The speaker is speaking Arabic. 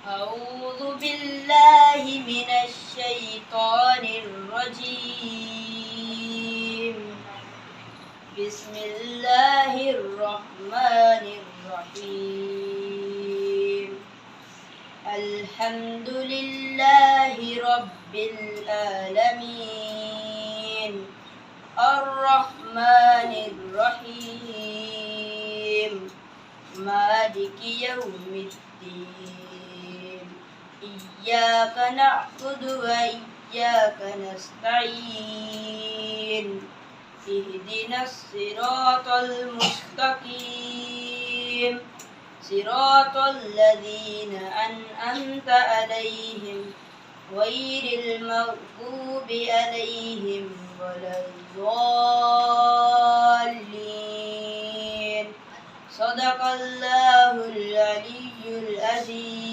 أعوذ بالله من الشيطان الرجيم. بسم الله الرحمن الرحيم. الحمد لله رب العالمين الرحمن الرحيم مالك يوم الدين إياك نعبد وإياك نستعين اهدنا الصراط المستقيم صراط الذين أنعمت عليهم غير المغضوب عليهم ولا الضالين. صدق الله العلي العظيم.